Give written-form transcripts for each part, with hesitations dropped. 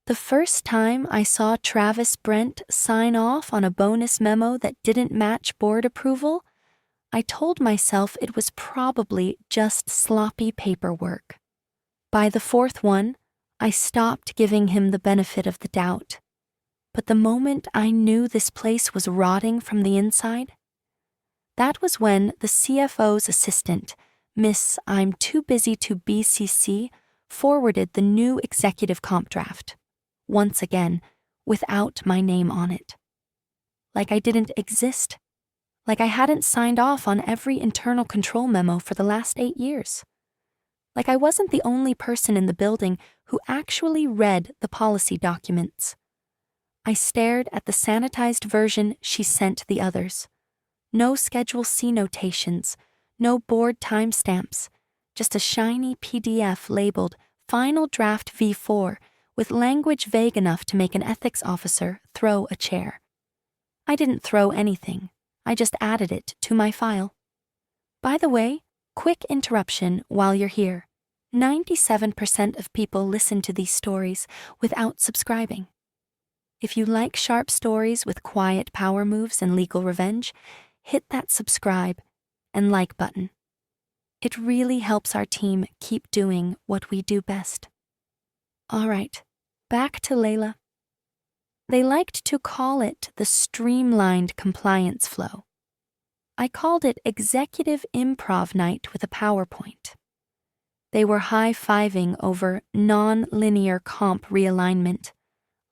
The first time I saw Travis Brent sign off on a bonus memo that didn't match board approval, I told myself it was probably just sloppy paperwork. By the fourth one, I stopped giving him the benefit of the doubt. But the moment I knew this place was rotting from the inside, that was when the CFO's assistant, Miss I'm Too Busy to BCC, forwarded the new executive comp draft. Once again, without my name on it. Like I didn't exist. Like I hadn't signed off on every internal control memo for the last 8 years. Like I wasn't the only person in the building who actually read the policy documents. I stared at the sanitized version she sent the others. No Schedule C notations, no board timestamps, just a shiny PDF labeled Final Draft V4 with language vague enough to make an ethics officer throw a chair. I didn't throw anything. I just added it to my file. By the way, quick interruption while you're here. 97% of people listen to these stories without subscribing. If you like sharp stories with quiet power moves and legal revenge, hit that subscribe and like button. It really helps our team keep doing what we do best. All right, back to Layla. They liked to call it the streamlined compliance flow. I called it Executive Improv Night with a PowerPoint. They were high-fiving over non-linear comp realignment,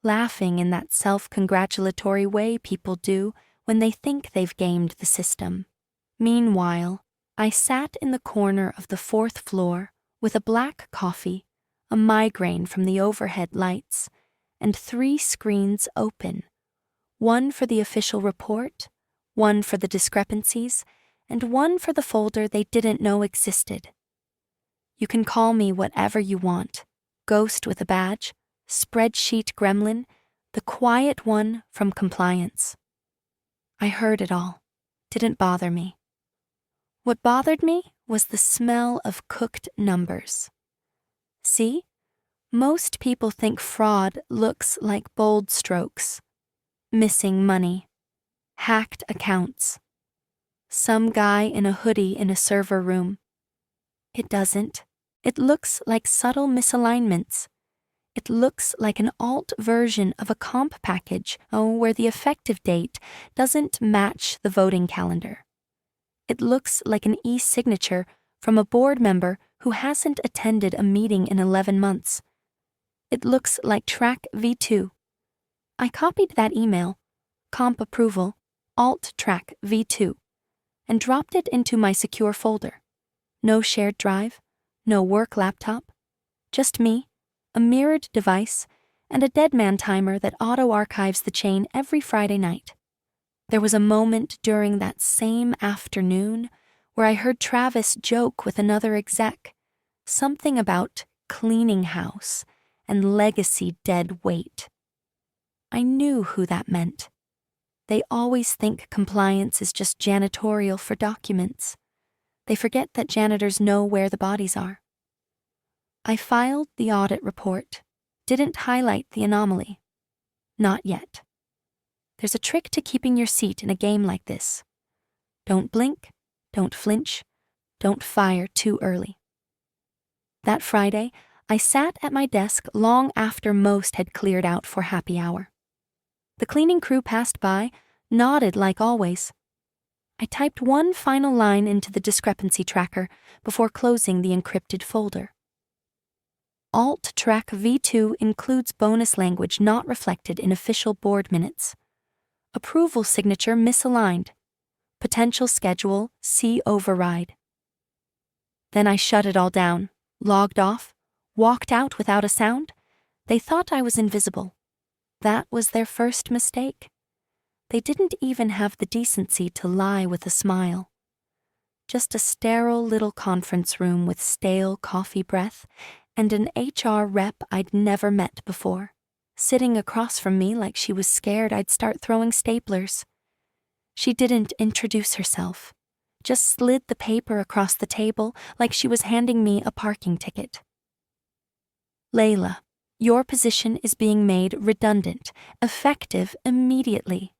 laughing in that self-congratulatory way people do when they think they've gamed the system. Meanwhile, I sat in the corner of the fourth floor with a black coffee, a migraine from the overhead lights, and 3 screens open, one for the official report, one for the discrepancies, and one for the folder they didn't know existed. You can call me whatever you want, ghost with a badge, spreadsheet gremlin, the quiet one from compliance. I heard it all. Didn't bother me. What bothered me was the smell of cooked numbers. See? Most people think fraud looks like bold strokes. Missing money. Hacked accounts. Some guy in a hoodie in a server room. It doesn't. It looks like subtle misalignments. It looks like an alt version of a comp package, where the effective date doesn't match the voting calendar. It looks like an e-signature from a board member who hasn't attended a meeting in 11 months. It looks like Track V2. I copied that email, comp approval, alt Track V2, and dropped it into my secure folder. No shared drive, no work laptop, just me, a mirrored device, and a deadman timer that auto-archives the chain every Friday night. There was a moment during that same afternoon where I heard Travis joke with another exec, something about cleaning house and legacy dead weight. I knew who that meant. They always think compliance is just janitorial for documents. They forget that janitors know where the bodies are. I filed the audit report, didn't highlight the anomaly. Not yet. There's a trick to keeping your seat in a game like this. Don't blink, don't flinch, don't fire too early. That Friday, I sat at my desk long after most had cleared out for happy hour. The cleaning crew passed by, nodded like always. I typed one final line into the discrepancy tracker before closing the encrypted folder. Alt Track V2 includes bonus language not reflected in official board minutes. Approval signature misaligned. Potential schedule C override. Then I shut it all down, logged off, walked out without a sound. They thought I was invisible. That was their first mistake. They didn't even have the decency to lie with a smile. Just a sterile little conference room with stale coffee breath and an HR rep I'd never met before, sitting across from me like she was scared I'd start throwing staplers. She didn't introduce herself, just slid the paper across the table like she was handing me a parking ticket. Layla, Your position is being made redundant, effective immediately.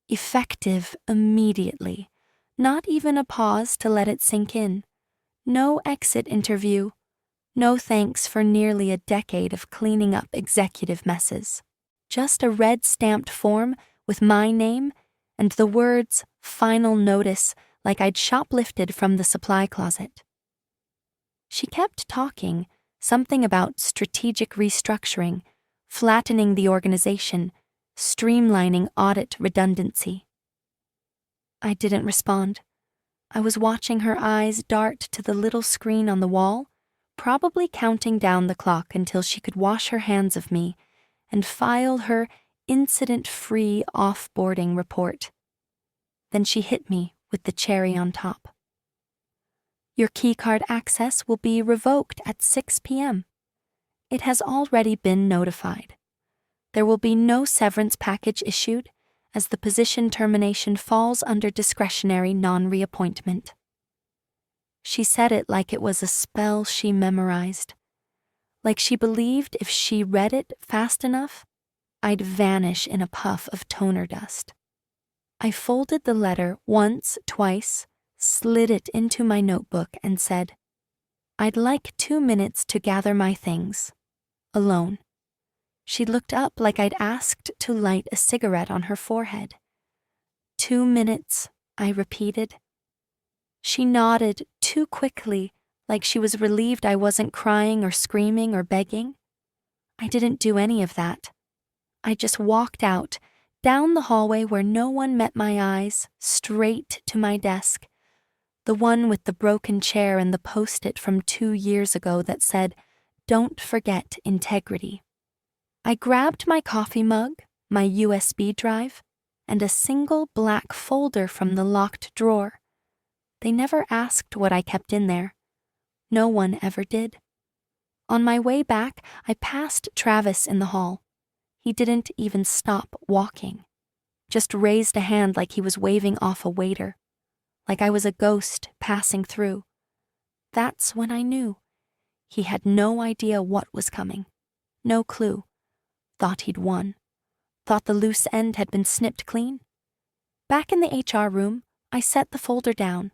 Effective immediately. Not even a pause to let it sink in. No exit interview. No thanks for nearly a decade of cleaning up executive messes. Just a red-stamped form with my name and the words "Final Notice" like I'd shoplifted from the supply closet. She kept talking, something about strategic restructuring, flattening the organization, streamlining audit redundancy. I didn't respond. I was watching her eyes dart to the little screen on the wall, probably counting down the clock until she could wash her hands of me and file her incident-free off-boarding report. Then she hit me with the cherry on top. Your keycard access will be revoked at 6 p.m. It has already been notified. There will be no severance package issued, as the position termination falls under discretionary non-reappointment. She said it like it was a spell she memorized, like she believed if she read it fast enough, I'd vanish in a puff of toner dust. I folded the letter once, twice, slid it into my notebook and said, "I'd like 2 minutes to gather my things. Alone." She looked up like I'd asked to light a cigarette on her forehead. 2 minutes, I repeated. She nodded too quickly, like she was relieved I wasn't crying or screaming or begging. I didn't do any of that. I just walked out, down the hallway where no one met my eyes, straight to my desk, the one with the broken chair and the post-it from 2 years ago that said, "Don't forget integrity." I grabbed my coffee mug, my USB drive, and a single black folder from the locked drawer. They never asked what I kept in there. No one ever did. On my way back, I passed Travis in the hall. He didn't even stop walking, just raised a hand like he was waving off a waiter, like I was a ghost passing through. That's when I knew. He had no idea what was coming. No clue. Thought he'd won. Thought the loose end had been snipped clean. Back in the HR room, I set the folder down.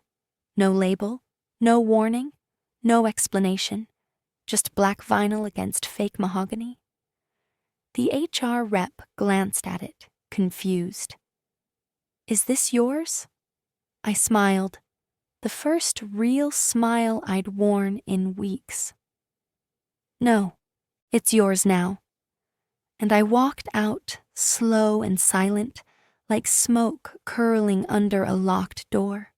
No label, no warning, no explanation, just black vinyl against fake mahogany. The HR rep glanced at it, confused. "Is this yours?" I smiled, the first real smile I'd worn in weeks. "No, it's yours now." And I walked out, slow and silent, like smoke curling under a locked door.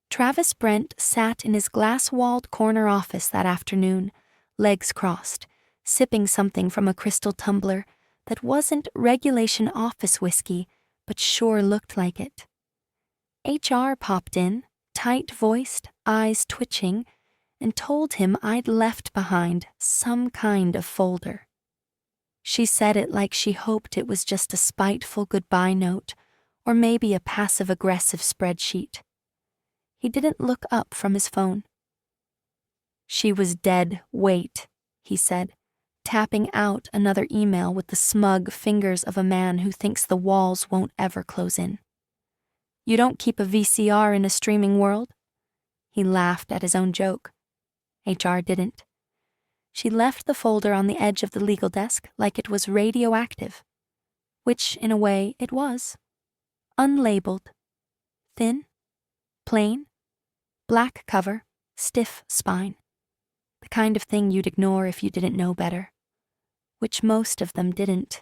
Travis Brent sat in his glass-walled corner office that afternoon, legs crossed, sipping something from a crystal tumbler that wasn't regulation office whiskey, but sure looked like it. HR popped in, tight-voiced, eyes twitching, and told him I'd left behind some kind of folder. She said it like she hoped it was just a spiteful goodbye note, or maybe a passive-aggressive spreadsheet. He didn't look up from his phone. "She was dead weight," he said, tapping out another email with the smug fingers of a man who thinks the walls won't ever close in. "You don't keep a VCR in a streaming world?" He laughed at his own joke. HR didn't. She left the folder on the edge of the legal desk like it was radioactive, which, in a way, it was. Unlabeled. Thin. Plain. Black cover. Stiff spine. The kind of thing you'd ignore if you didn't know better. Which most of them didn't.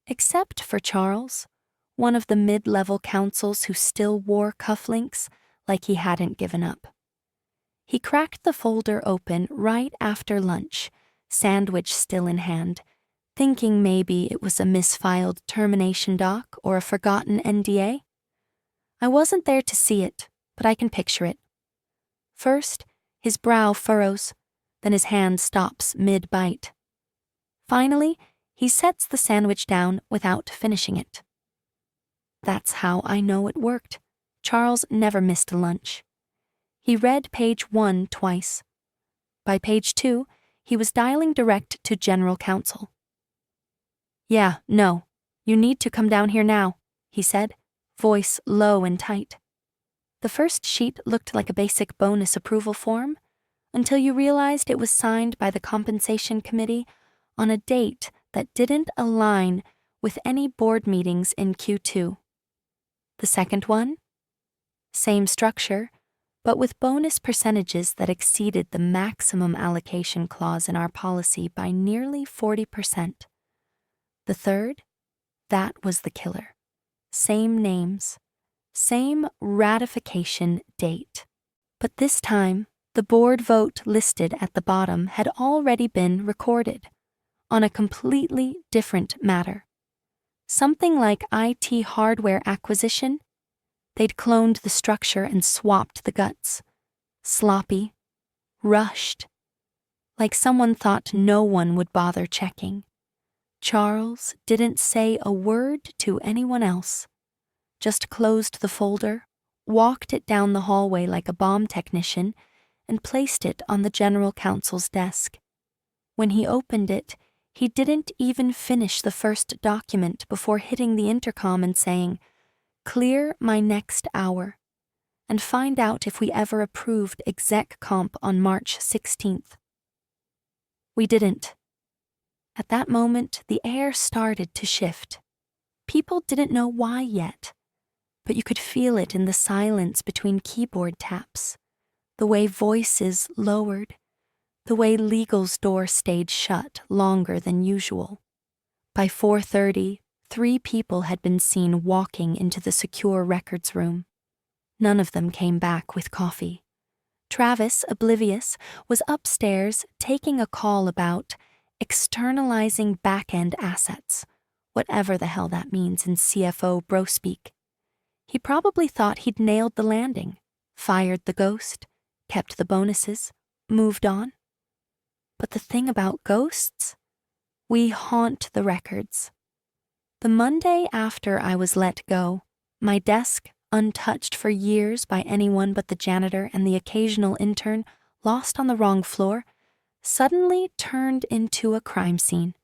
Except for Charles, one of the mid-level counsels who still wore cufflinks like he hadn't given up. He cracked the folder open right after lunch, sandwich still in hand, thinking maybe it was a misfiled termination doc or a forgotten NDA. I wasn't there to see it, but I can picture it. First, his brow furrows, then his hand stops mid-bite. Finally, he sets the sandwich down without finishing it. That's how I know it worked. Charles never missed a lunch. He read page 1 twice. By page 2, He was dialing direct to General Counsel. "Yeah, no. You need to come down here now," he said, voice low and tight. The first sheet looked like a basic bonus approval form, until you realized it was signed by the compensation committee on a date that didn't align with any board meetings in Q2. The second one? Same structure, but with bonus percentages that exceeded the maximum allocation clause in our policy by nearly 40%. The third? That was the killer. Same names, same ratification date. But this time, the board vote listed at the bottom had already been recorded on a completely different matter. Something like IT hardware acquisition. They'd cloned the structure and swapped the guts. Sloppy, rushed, like someone thought no one would bother checking. Charles didn't say a word to anyone else, just closed the folder, walked it down the hallway like a bomb technician, and placed it on the General Counsel's desk. When he opened it, he didn't even finish the first document before hitting the intercom and saying, "Clear my next hour, and find out if we ever approved exec comp on March 16th. We didn't. At that moment, the air started to shift. People didn't know why yet, but you could feel it in the silence between keyboard taps, the way voices lowered, the way legal's door stayed shut longer than usual. By 4:30, 3 people had been seen walking into the secure records room. None of them came back with coffee. Travis, oblivious, was upstairs taking a call about externalizing back-end assets, whatever the hell that means in CFO bro speak. He probably thought he'd nailed the landing, fired the ghost, kept the bonuses, moved on. But the thing about ghosts? We haunt the records. The Monday after I was let go, my desk, untouched for years by anyone but the janitor and the occasional intern lost on the wrong floor, suddenly turned into a crime scene.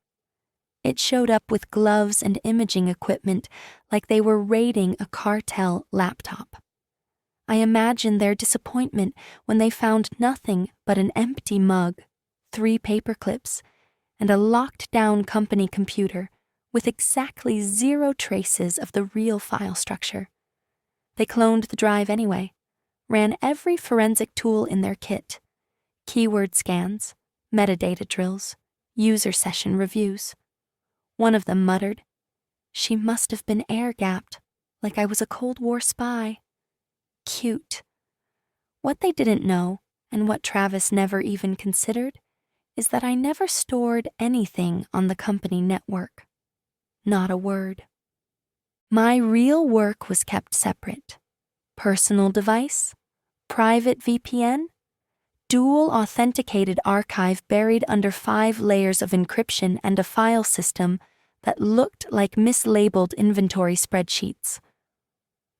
It showed up with gloves and imaging equipment like they were raiding a cartel laptop. I imagined their disappointment when they found nothing but an empty mug, 3 paper clips, and a locked-down company computer with exactly 0 traces of the real file structure. They cloned the drive anyway, ran every forensic tool in their kit, keyword scans, metadata drills, user session reviews. One of them muttered, "She must have been air-gapped, like I was a Cold War spy." Cute. What they didn't know, and what Travis never even considered, is that I never stored anything on the company network. Not a word. My real work was kept separate. Personal device, private VPN, dual authenticated archive buried under 5 layers of encryption and a file system that looked like mislabeled inventory spreadsheets.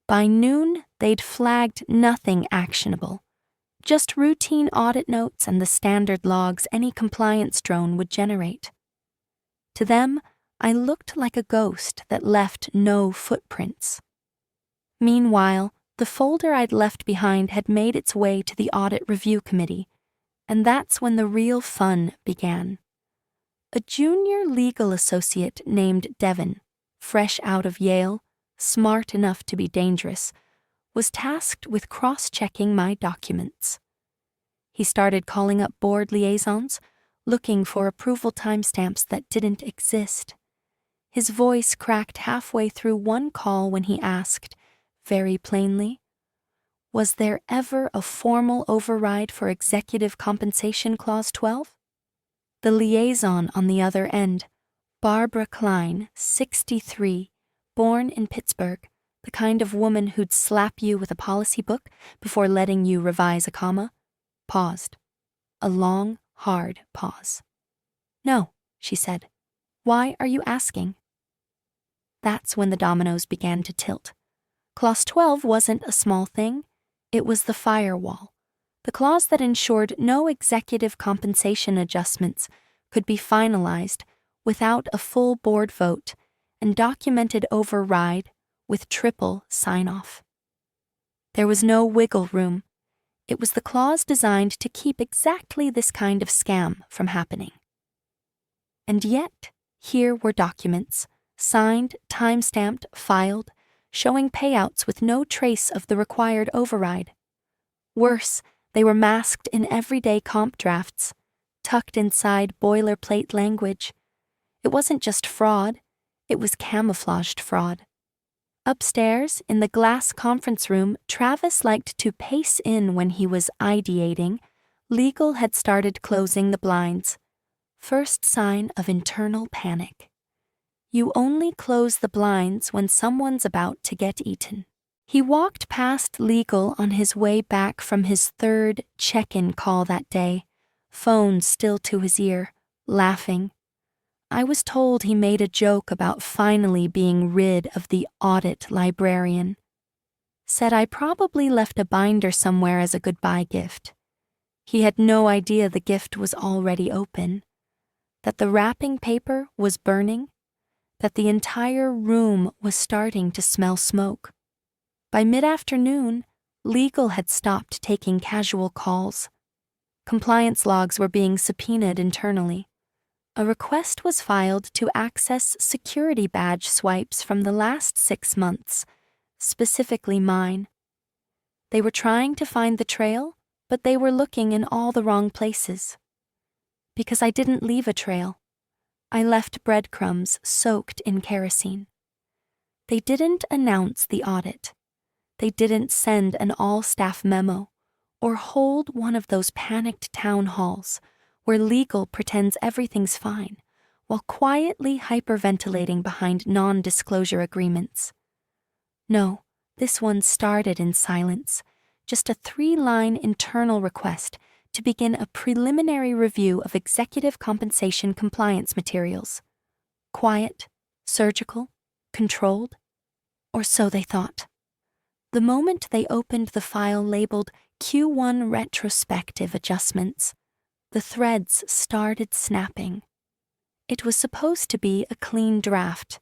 By noon, they'd flagged nothing actionable, just routine audit notes and the standard logs any compliance drone would generate. To them, I looked like a ghost that left no footprints. Meanwhile, the folder I'd left behind had made its way to the audit review committee, and that's when the real fun began. A junior legal associate named Devin, fresh out of Yale, smart enough to be dangerous, was tasked with cross-checking my documents. He started calling up board liaisons, looking for approval timestamps that didn't exist. His voice cracked halfway through one call when he asked, very plainly, "Was there ever a formal override for Executive Compensation Clause 12? The liaison on the other end, Barbara Klein, 63, born in Pittsburgh, the kind of woman who'd slap you with a policy book before letting you revise a comma, paused. A long, hard pause. "No," she said. "Why are you asking?" That's when the dominoes began to tilt. Clause 12 wasn't a small thing. It was the firewall, the clause that ensured no executive compensation adjustments could be finalized without a full board vote and documented override with triple sign-off. There was no wiggle room. It was the clause designed to keep exactly this kind of scam from happening. And yet, here were documents, signed, time-stamped, filed, showing payouts with no trace of the required override. Worse, they were masked in everyday comp drafts, tucked inside boilerplate language. It wasn't just fraud, it was camouflaged fraud. Upstairs, in the glass conference room Travis liked to pace in when he was ideating, legal had started closing the blinds. First sign of internal panic. You only close the blinds when someone's about to get eaten. He walked past legal on his way back from his third check-in call that day, phone still to his ear, laughing. I was told he made a joke about finally being rid of the audit librarian. Said I probably left a binder somewhere as a goodbye gift. He had no idea the gift was already open, that the wrapping paper was burning, that the entire room was starting to smell smoke. By mid-afternoon, legal had stopped taking casual calls. Compliance logs were being subpoenaed internally. A request was filed to access security badge swipes from the last 6 months, specifically mine. They were trying to find the trail, but they were looking in all the wrong places. Because I didn't leave a trail. I left breadcrumbs soaked in kerosene. They didn't announce the audit. They didn't send an all-staff memo or hold one of those panicked town halls where legal pretends everything's fine while quietly hyperventilating behind non-disclosure agreements. No, this one started in silence, just a 3-line internal request to begin a preliminary review of executive compensation compliance materials. Quiet, surgical, controlled, or so they thought. The moment they opened the file labeled Q1 Retrospective Adjustments, the threads started snapping. It was supposed to be a clean draft,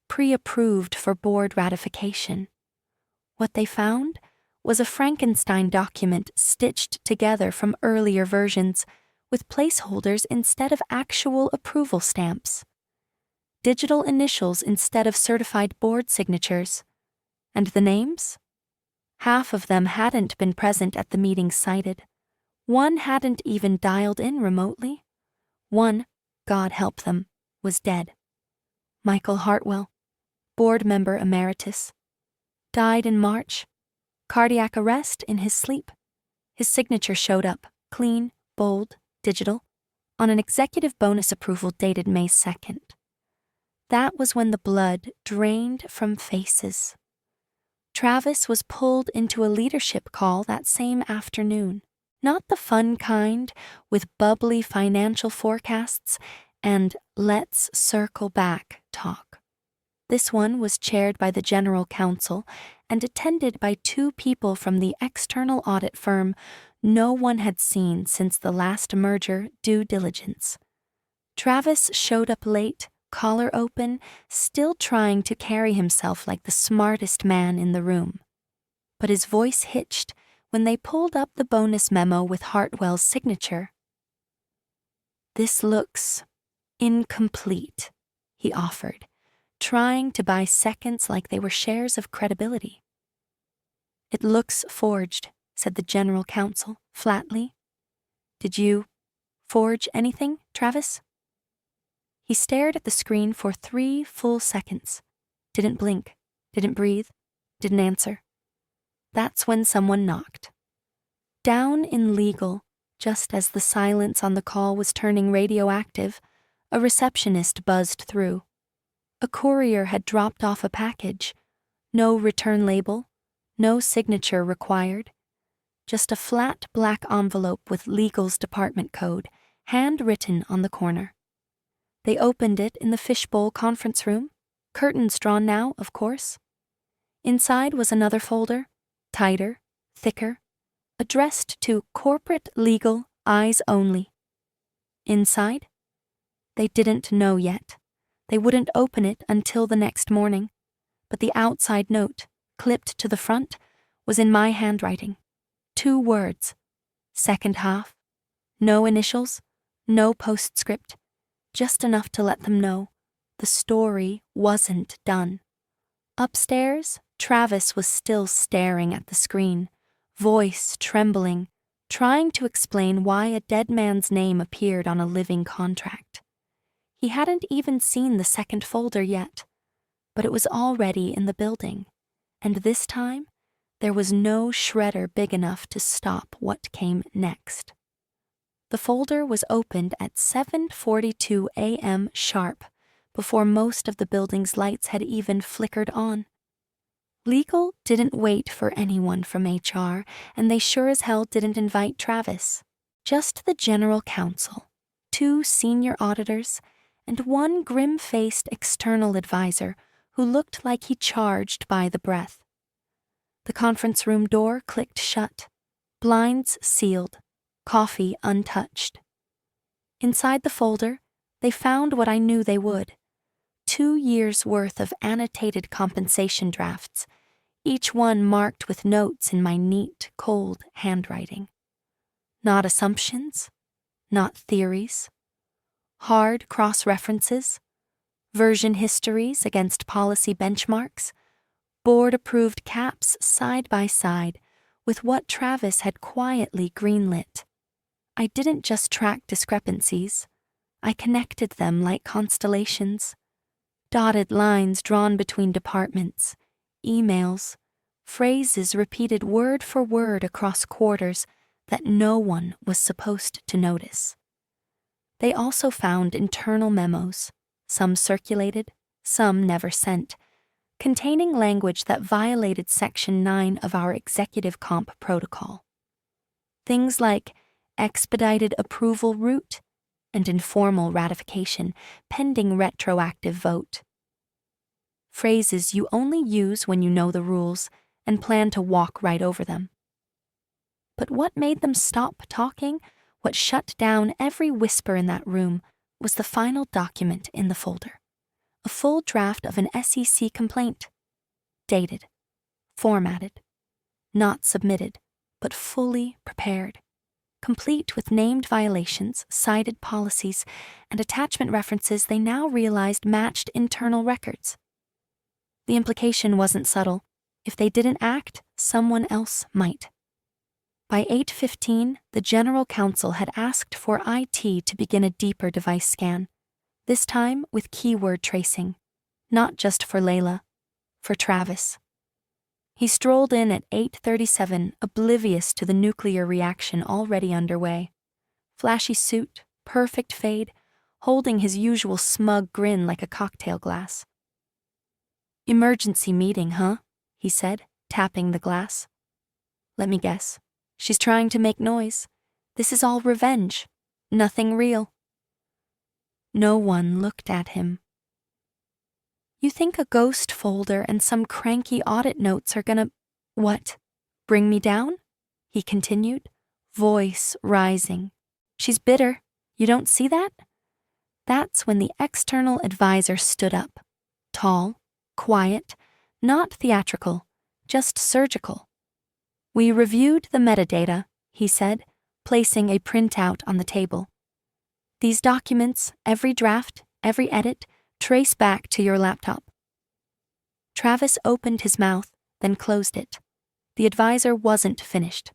pre-approved for board ratification. What they found was a Frankenstein document stitched together from earlier versions, with placeholders instead of actual approval stamps, digital initials instead of certified board signatures, and the names? Half of them hadn't been present at the meeting cited. One hadn't even dialed in remotely. One, God help them, was dead. Michael Hartwell, board member emeritus, died in March. Cardiac arrest in his sleep. His signature showed up, clean, bold, digital, on an executive bonus approval dated May 2nd. That was when the blood drained from faces. Travis was pulled into a leadership call that same afternoon. Not the fun kind, with bubbly financial forecasts and let's circle back talk. This one was chaired by the general counsel and attended by 2 people from the external audit firm no one had seen since the last merger due diligence. Travis showed up late, collar open, still trying to carry himself like the smartest man in the room. But his voice hitched when they pulled up the bonus memo with Hartwell's signature. "This looks incomplete," he offered, trying to buy seconds like they were shares of credibility. "It looks forged," said the general counsel, flatly. "Did you forge anything, Travis?" He stared at the screen for 3 full seconds. Didn't blink, didn't breathe, didn't answer. That's when someone knocked. Down in legal, just as the silence on the call was turning radioactive, a receptionist buzzed through. A courier had dropped off a package. No return label, no signature required. Just a flat black envelope with legal's department code, handwritten on the corner. They opened it in the fishbowl conference room, curtains drawn now, of course. Inside was another folder, tighter, thicker, addressed to corporate legal eyes only. Inside? They didn't know yet. They wouldn't open it until the next morning, but the outside note, clipped to the front, was in my handwriting. 2 words. Second half. No initials, no postscript, just enough to let them know the story wasn't done. Upstairs, Travis was still staring at the screen, voice trembling, trying to explain why a dead man's name appeared on a living contract. He hadn't even seen the second folder yet, but it was already in the building, and this time, there was no shredder big enough to stop what came next. The folder was opened at 7:42 a.m. sharp, before most of the building's lights had even flickered on. Legal didn't wait for anyone from HR, and they sure as hell didn't invite Travis. Just the general counsel, 2 senior auditors, and 1 grim-faced external advisor who looked like he charged by the breath. The conference room door clicked shut, blinds sealed, coffee untouched. Inside the folder, they found what I knew they would: 2 years' worth of annotated compensation drafts, each one marked with notes in my neat, cold handwriting. Not assumptions, not theories. Hard cross-references, version histories against policy benchmarks, board-approved caps side by side with what Travis had quietly greenlit. I didn't just track discrepancies. I connected them like constellations. Dotted lines drawn between departments, emails, phrases repeated word for word across quarters that no one was supposed to notice. They also found internal memos, some circulated, some never sent, containing language that violated Section 9 of our Executive Comp Protocol. Things like expedited approval route and informal ratification pending retroactive vote. Phrases you only use when you know the rules and plan to walk right over them. But what made them stop talking, what shut down every whisper in that room, was the final document in the folder. A full draft of an SEC complaint. Dated. Formatted. Not submitted, but fully prepared. Complete with named violations, cited policies, and attachment references they now realized matched internal records. The implication wasn't subtle. If they didn't act, someone else might. By 8:15, the General Counsel had asked for IT to begin a deeper device scan, this time with keyword tracing, not just for Layla, for Travis. He strolled in at 8:37, oblivious to the nuclear reaction already underway. Flashy suit, perfect fade, holding his usual smug grin like a cocktail glass. "Emergency meeting, huh?" he said, tapping the glass. "Let me guess. She's trying to make noise. This is all revenge. Nothing real." No one looked at him. "You think a ghost folder and some cranky audit notes are gonna, what, bring me down?" he continued, voice rising. "She's bitter. You don't see that?" That's when the external advisor stood up. Tall, quiet, not theatrical, just surgical. "We reviewed the metadata," he said, placing a printout on the table. "These documents, every draft, every edit, trace back to your laptop." Travis opened his mouth, then closed it. The advisor wasn't finished.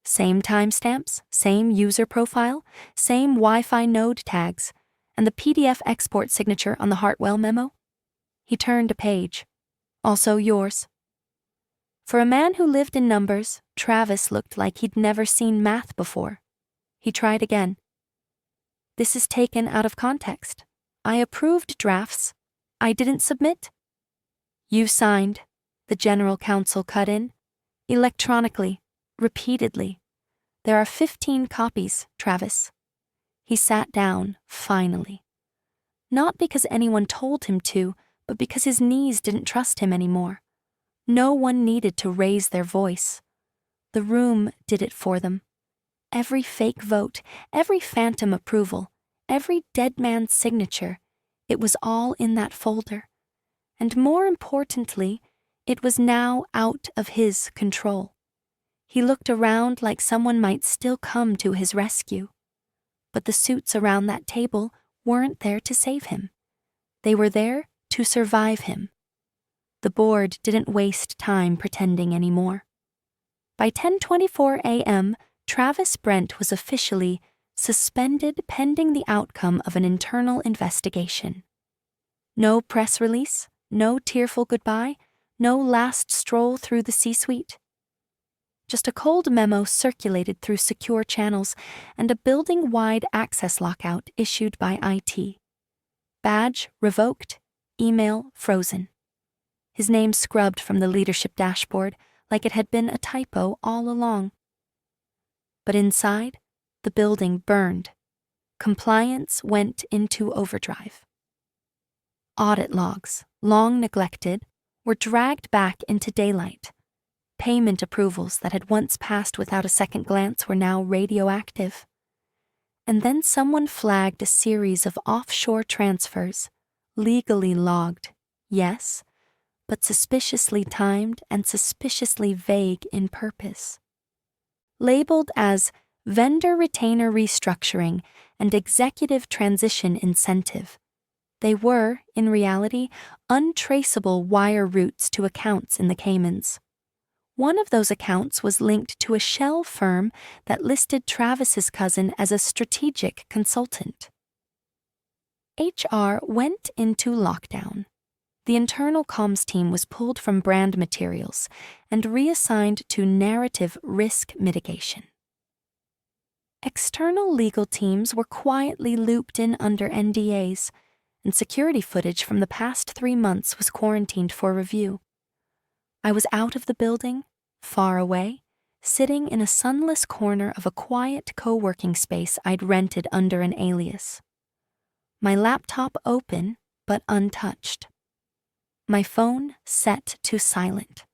Same timestamps, same user profile, same Wi-Fi node tags, and the PDF export signature on the Hartwell memo. He turned a page. "Also yours." For a man who lived in numbers, Travis looked like he'd never seen math before. He tried again. "This is taken out of context. I approved drafts. I didn't submit." "You signed," the General Counsel cut in. "Electronically, repeatedly. There are 15 copies, Travis." He sat down, finally. Not because anyone told him to, but because his knees didn't trust him anymore. No one needed to raise their voice. The room did it for them. Every fake vote, every phantom approval, every dead man's signature, it was all in that folder. And more importantly, it was now out of his control. He looked around like someone might still come to his rescue. But the suits around that table weren't there to save him. They were there to survive him. The board didn't waste time pretending anymore. By 10:24 a.m., Travis Brent was officially suspended pending the outcome of an internal investigation. No press release, no tearful goodbye, no last stroll through the C-suite. Just a cold memo circulated through secure channels and a building-wide access lockout issued by IT. Badge revoked, email frozen. His name scrubbed from the leadership dashboard like it had been a typo all along. But inside, the building burned. Compliance went into overdrive. Audit logs, long neglected, were dragged back into daylight. Payment approvals that had once passed without a second glance were now radioactive. And then someone flagged a series of offshore transfers, legally logged, yes, but suspiciously timed and suspiciously vague in purpose. Labeled as vendor retainer restructuring and executive transition incentive, they were, in reality, untraceable wire routes to accounts in the Caymans. One of those accounts was linked to a shell firm that listed Travis's cousin as a strategic consultant. HR went into lockdown. The internal comms team was pulled from brand materials and reassigned to narrative risk mitigation. External legal teams were quietly looped in under NDAs, and security footage from the past 3 months was quarantined for review. I was out of the building, far away, sitting in a sunless corner of a quiet co-working space I'd rented under an alias. My laptop open, but untouched. My phone set to silent.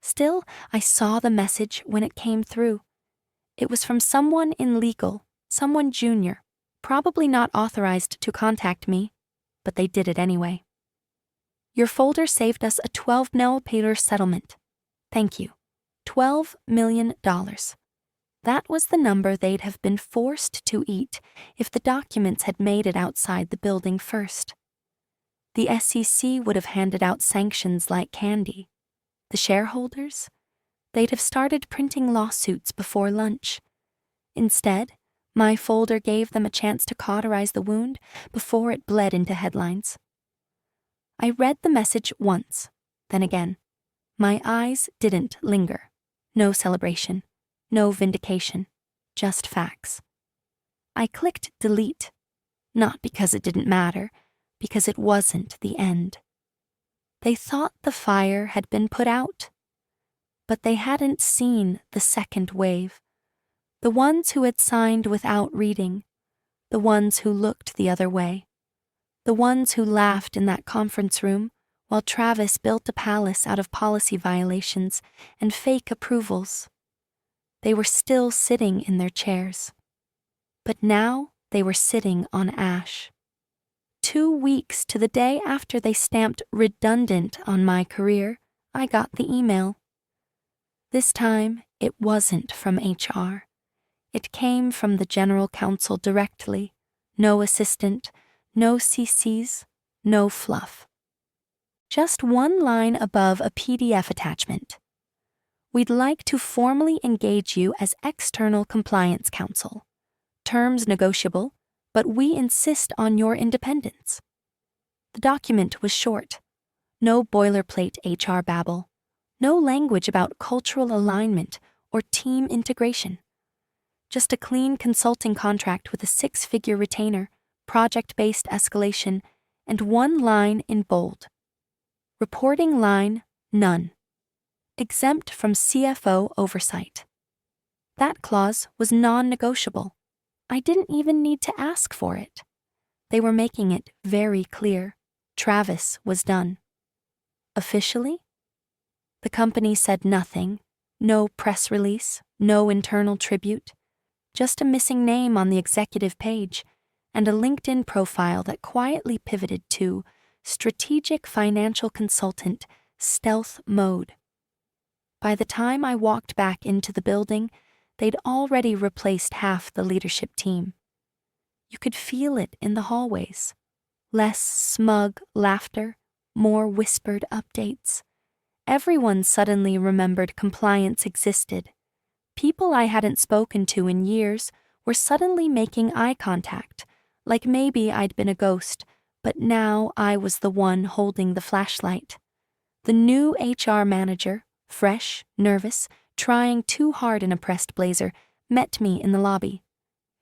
Still, I saw the message when it came through. It was from someone in legal, someone junior, probably not authorized to contact me, but they did it anyway. Your folder saved us a $12 million settlement. Thank you. $12 million. That was the number they'd have been forced to eat if the documents had made it outside the building first. The SEC would have handed out sanctions like candy. The shareholders? They'd have started printing lawsuits before lunch. Instead, my folder gave them a chance to cauterize the wound before it bled into headlines. I read the message once, then again. My eyes didn't linger. No celebration, no vindication, just facts. I clicked delete, not because it didn't matter, because it wasn't the end. They thought the fire had been put out, but they hadn't seen the second wave. The ones who had signed without reading, the ones who looked the other way, the ones who laughed in that conference room while Travis built a palace out of policy violations and fake approvals. They were still sitting in their chairs. But now they were sitting on ash. 2 weeks to the day after they stamped redundant on my career, I got the email. This time, it wasn't from HR. It came from the general counsel directly. No assistant, no CCs, no fluff. Just one line above a PDF attachment. We'd like to formally engage you as external compliance counsel. Terms negotiable, but we insist on your independence. The document was short. No boilerplate HR babble. No language about cultural alignment or team integration. Just a clean consulting contract with a 6-figure retainer, project-based escalation, and one line in bold. Reporting line, none. Exempt from CFO oversight. That clause was non-negotiable. I didn't even need to ask for it. They were making it very clear. Travis was done. Officially? The company said nothing, No press release, no internal tribute, just a missing name on the executive page and a LinkedIn profile that quietly pivoted to Strategic Financial Consultant, Stealth Mode. By the time I walked back into the building, they'd already replaced half the leadership team. You could feel it in the hallways. Less smug laughter, more whispered updates. Everyone suddenly remembered compliance existed. People I hadn't spoken to in years were suddenly making eye contact, like maybe I'd been a ghost, but now I was the one holding the flashlight. The new HR manager, fresh, nervous, trying too hard in a pressed blazer, met me in the lobby.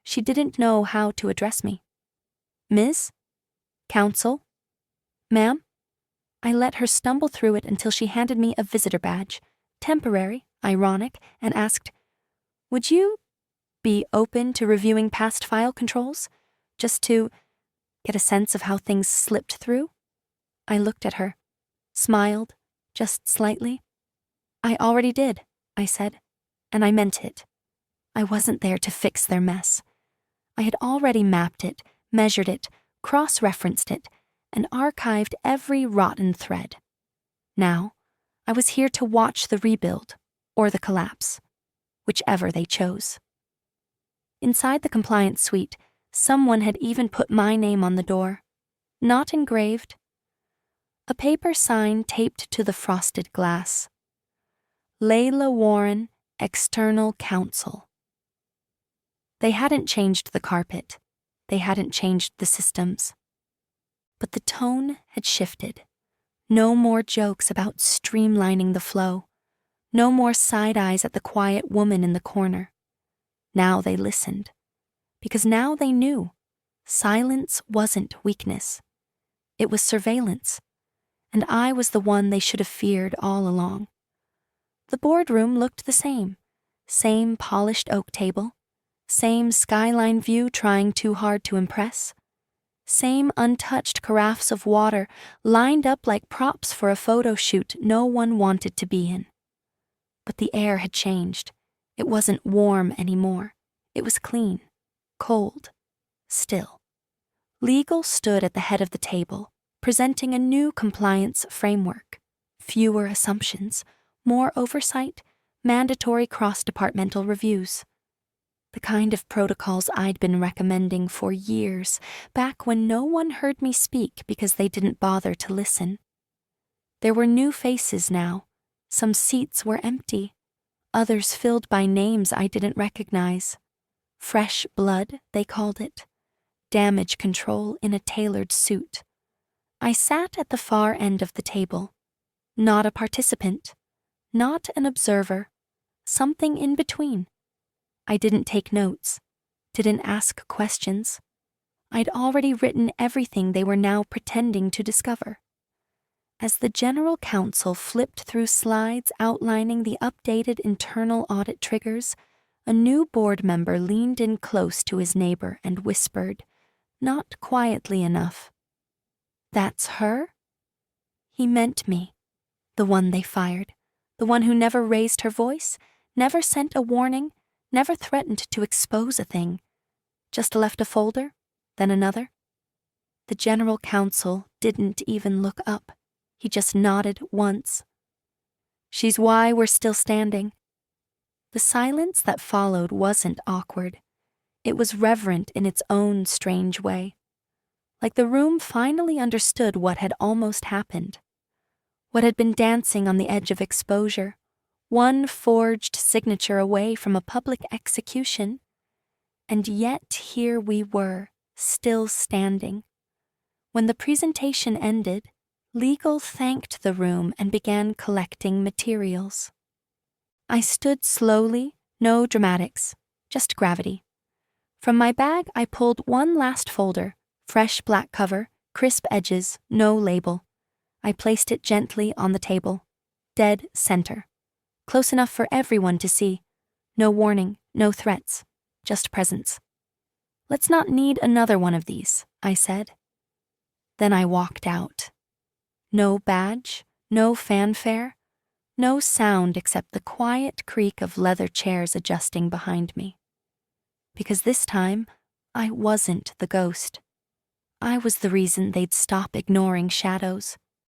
She didn't know how to address me. Ms.? Counsel? Ma'am? I let her stumble through it until she handed me a visitor badge, temporary, ironic, and asked, "Would you be open to reviewing past file controls? Just to get a sense of how things slipped through?" I looked at her, smiled, just slightly. "I already did," I said, and I meant it. I wasn't there to fix their mess. I had already mapped it, measured it, cross-referenced it, and archived every rotten thread. Now, I was here to watch the rebuild, or the collapse, whichever they chose. Inside the compliance suite, someone had even put my name on the door. Not engraved. A paper sign taped to the frosted glass. Layla Warren, External Counsel. They hadn't changed the carpet. They hadn't changed the systems. But the tone had shifted. No more jokes about streamlining the flow. No more side eyes at the quiet woman in the corner. Now they listened. Because now they knew. Silence wasn't weakness. It was surveillance. And I was the one they should have feared all along. The boardroom looked the same. Same polished oak table. Same skyline view trying too hard to impress. Same untouched carafes of water lined up like props for a photo shoot no one wanted to be in. But the air had changed. It wasn't warm anymore. It was clean, cold, still. Legal stood at the head of the table, presenting a new compliance framework. Fewer assumptions, more oversight, mandatory cross-departmental reviews. The kind of protocols I'd been recommending for years, back when no one heard me speak because they didn't bother to listen. There were new faces now. Some seats were empty, others filled by names I didn't recognize. Fresh blood, they called it. Damage control in a tailored suit. I sat at the far end of the table. Not a participant. Not an observer. Something in between. I didn't take notes, didn't ask questions. I'd already written everything they were now pretending to discover. As the general counsel flipped through slides outlining the updated internal audit triggers, a new board member leaned in close to his neighbor and whispered, not quietly enough, "That's her?" He meant me, the one they fired, the one who never raised her voice, never sent a warning, never threatened to expose a thing, just left a folder, then another. The general counsel didn't even look up. He just nodded once. "She's why we're still standing." The silence that followed wasn't awkward. It was reverent in its own strange way. Like the room finally understood what had almost happened. What had been dancing on the edge of exposure. One forged signature away from a public execution. And yet here we were, still standing. When the presentation ended, legal thanked the room and began collecting materials. I stood slowly, no dramatics, just gravity. From my bag, I pulled one last folder, fresh black cover, crisp edges, no label. I placed it gently on the table, dead center. Close enough for everyone to see. No warning, no threats, just presence. "Let's not need another one of these," I said. Then I walked out. No badge, no fanfare, No sound except the quiet creak of leather chairs adjusting behind me. Because this time, I wasn't the ghost. I was the reason they'd stop ignoring shadows.